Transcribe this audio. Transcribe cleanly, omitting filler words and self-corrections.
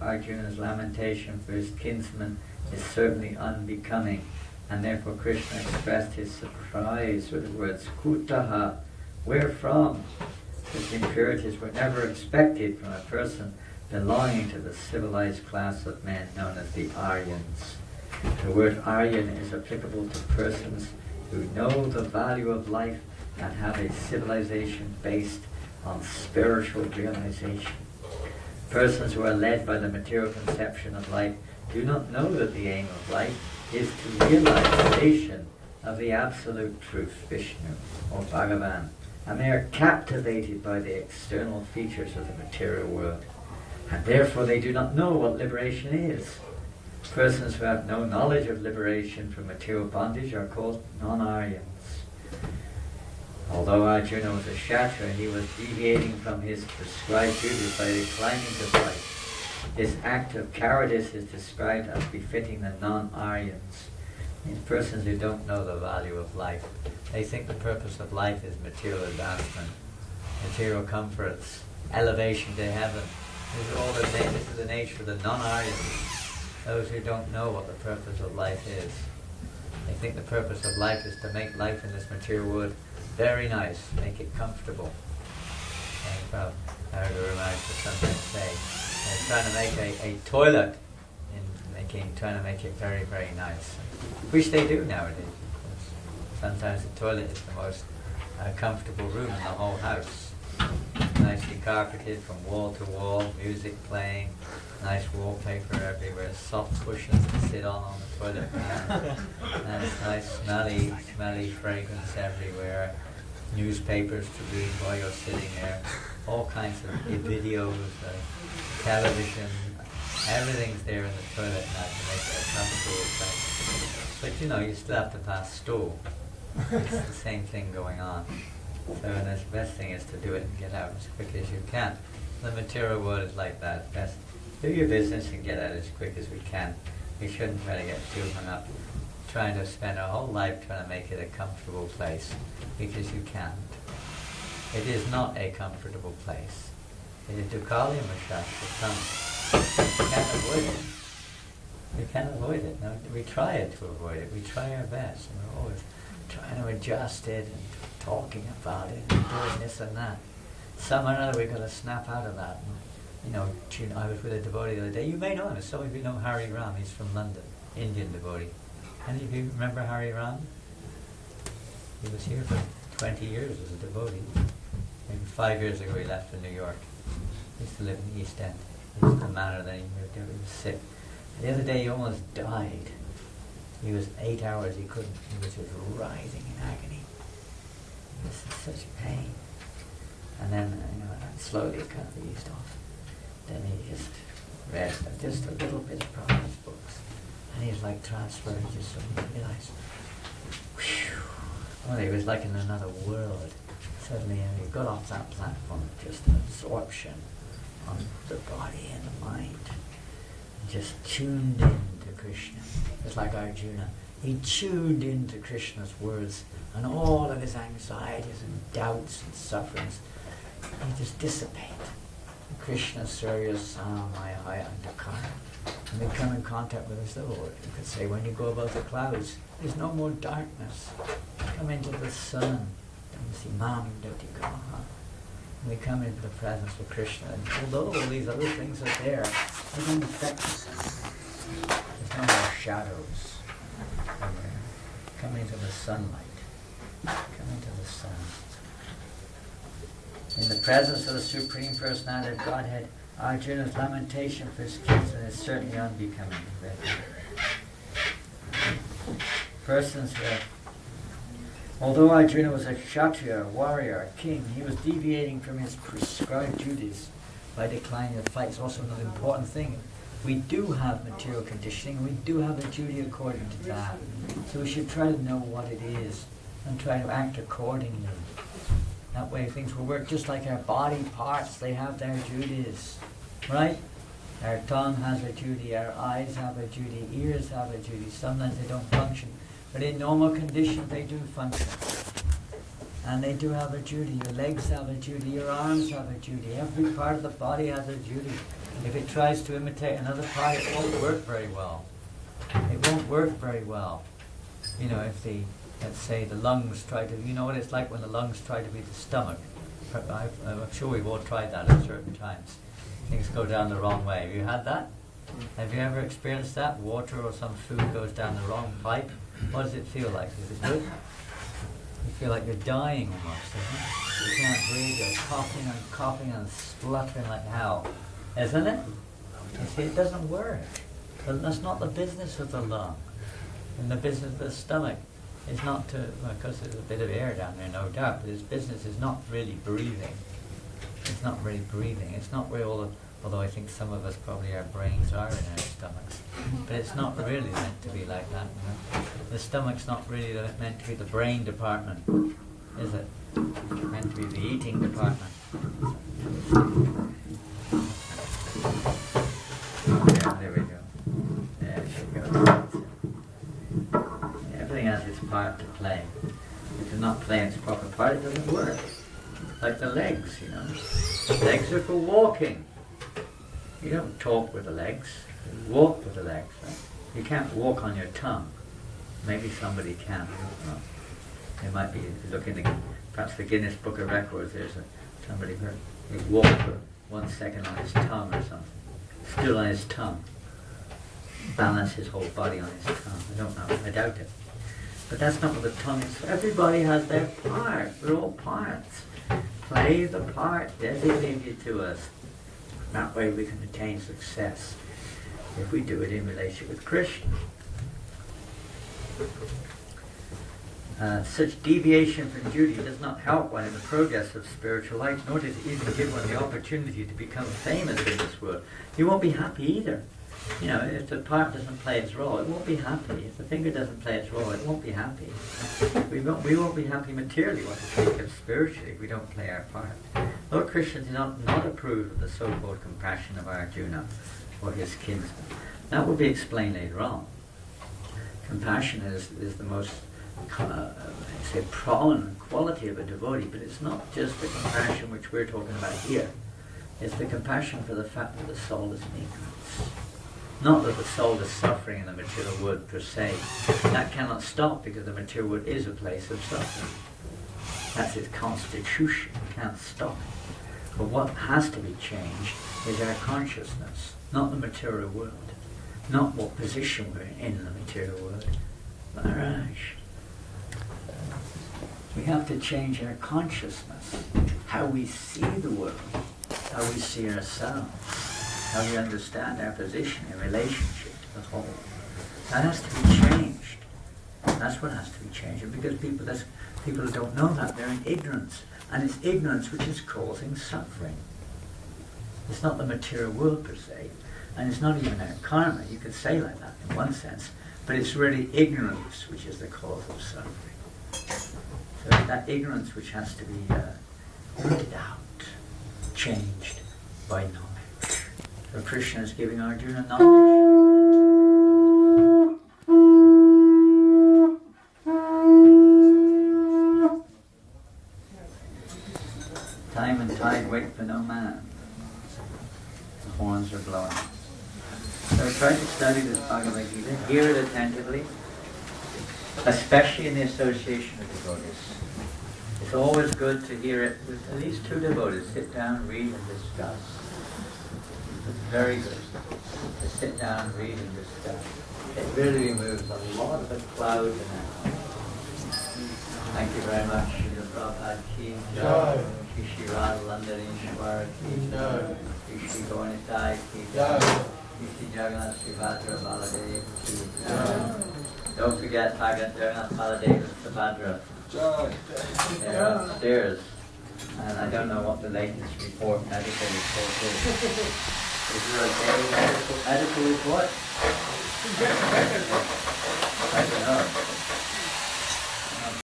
Arjuna's lamentation for his kinsman is certainly unbecoming, and therefore Krishna expressed his surprise with the words Kutaha, where from? Such impurities were never expected from a person belonging to the civilized class of men known as the Aryans. The word Aryan is applicable to persons who know the value of life and have a civilization based on spiritual realization. Persons who are led by the material conception of life do not know that the aim of life is to realization of the absolute truth, Vishnu or Bhagavan, and they are captivated by the external features of the material world, and therefore they do not know what liberation is. Persons who have no knowledge of liberation from material bondage are called non-Aryans. Although Arjuna was a Kshatriya, he was deviating from his prescribed duties by declining to fight. This act of cowardice is described as befitting the non-Aryans. These persons who don't know the value of life. They think the purpose of life is material advancement, material comforts, elevation to heaven. This is the nature of the non-Aryans. Those who don't know what the purpose of life is. They think the purpose of life is to make life in this material world very nice, make it comfortable. And our Guru Maharaj would sometimes say, they're trying to make a toilet, trying to make it very, very nice. Which they do nowadays. Sometimes the toilet is the most comfortable room in the whole house. Nicely carpeted from wall to wall, music playing, nice wallpaper everywhere, soft cushions to sit on the toilet piano, and nice smelly fragrance everywhere, newspapers to read while you're sitting there, all kinds of videos, television, everything's there in the toilet now to make it a comfortable place. But you still have to pass stool. It's the same thing going on. So the best thing is to do it and get out as quick as you can. The material world is like that. Best do your business and get out as quick as we can. We shouldn't try to get too hung up trying to spend our whole life trying to make it a comfortable place, because you can't. It is not a comfortable place. It is Dukkhalayam Shastra. You can't avoid it. We can't avoid it. No, we try to avoid it. We try our best. And we're always trying to adjust it and talking about it and doing this and that. Somehow or other we've got to snap out of that. And, I was with a devotee the other day. You may know him. Some of you know Hari Ram. He's from London, Indian devotee. Any of you remember Hari Ram? He was here for 20 years as a devotee. Maybe 5 years ago he left for New York. He used to live in the East End. He was the manor that he moved there. He was sick. The other day he almost died. He was 8 hours, he was just writhing in agony. He was in such pain. And then, slowly it kind of eased off. Then he just read just a little bit of Prabhupada's books. And he's like transferred, just suddenly realized, he was like in another world. Suddenly he got off that platform, just an absorption on the body and the mind. And just tuned into Krishna. It's like Arjuna. He tuned into Krishna's words, and all of his anxieties and doubts and sufferings, they just dissipate. Krishna Surya Samaya Andakara. And we come in contact with us, Lord. You could say, when you go above the clouds, there's no more darkness. Come into the sun. We come into the presence of Krishna, and although all these other things are there, they don't affect us. There's no more shadows. Come into the sunlight. Come into the sun. In the presence of the Supreme Personality of Godhead, Arjuna's lamentation for his kinsman is certainly unbecoming. Persons who have, although Arjuna was a Kshatriya, a warrior, a king, he was deviating from his prescribed duties by declining the fight. It's also another important thing. We do have material conditioning, we do have a duty according to that. So we should try to know what it is and try to act accordingly. That way things will work just like our body parts, they have their duties, right? Our tongue has a duty, our eyes have a duty, ears have a duty. Sometimes they don't function, but in normal conditions they do function. And they do have a duty. Your legs have a duty, your arms have a duty, every part of the body has a duty. If it tries to imitate another part, it won't work very well. It won't work very well. You know, if let's say the lungs try to, you know what it's like when the lungs try to be the stomach. I'm sure we've all tried that at certain times. Things go down the wrong way. Have you had that? Have you ever experienced that? Water or some food goes down the wrong pipe? What does it feel like? Is it good? You feel like you're dying almost, isn't it? You can't breathe, you're coughing and spluttering like hell. Isn't it? You see, it doesn't work. That's not the business of the lung. And the business of the stomach is not to, well, of course there's a bit of air down there, no doubt, but its business is not really breathing. It's not really breathing. It's not where all the, although I think some of us probably our brains are in our stomachs. But it's not really meant to be like that. You know? The stomach's not really meant to be the brain department, is it? It's meant to be the eating department. Yeah, there we go. There she goes. Everything has its part to play. If it's not playing its proper part, it doesn't work. Like the legs, you know. Legs are for walking. You don't talk with the legs. You walk with the legs. Right? You can't walk on your tongue. Maybe somebody can. I don't know. They might be looking at perhaps the Guinness Book of Records. There's somebody who walked for 1 second on his tongue or something. Still on his tongue. Balance his whole body on his tongue. I don't know. I doubt it. But that's not what the tongue is. Everybody has their part. We're all parts. Play the part designated to us. That way we can attain success if we do it in relation with Krishna. Such deviation from duty does not help one in the progress of spiritual life, nor does it even give one the opportunity to become famous in this world. You won't be happy either. You know, if the part doesn't play its role, it won't be happy. If the finger doesn't play its role, it won't be happy. We won't be happy materially, what to speak of spiritually, if we don't play our part. Lord Krishna did not approve of the so-called compassion of Arjuna or his kinsman. That will be explained later on. Compassion is the most prominent quality of a devotee, but it's not just the compassion which we're talking about here. It's the compassion for the fact that the soul is in ignorance. Not that the soul is suffering in the material world per se. That cannot stop because the material world is a place of suffering. That's its constitution. It can't stop it. But what has to be changed is our consciousness, not the material world. Not what position we're in the material world. Maharaj. We have to change our consciousness, how we see the world, how we see ourselves, how we understand our position in relationship to the whole. That has to be changed. That's what has to be changed. And because people who don't know that, they're in ignorance. And it's ignorance which is causing suffering. It's not the material world per se, and it's not even our karma. You could say like that in one sense, but it's really ignorance which is the cause of suffering. So it's that ignorance which has to be rooted out, changed by knowledge. So Krishna is giving Arjuna knowledge. Time and tide wait for no man. The horns are blowing. So try to study this Bhagavad Gita, hear it attentively, especially in the association of devotees. It's always good to hear it with at least 2 devotees. Sit down, read and discuss. It's very good to sit down, read and discuss. It really removes a lot of the clouds in our life. Thank you very much. Prabhupada ki jai. Shri Radha-Krishna Temple ki jai. Shri Gaurnitai ki jai. Shri Jagannath Subhadra Baladev ki jai. Don't forget Jagannath Baladev and Subhadra. They're upstairs. And I don't know what the latest medical report is. Is there a medical report? I don't know.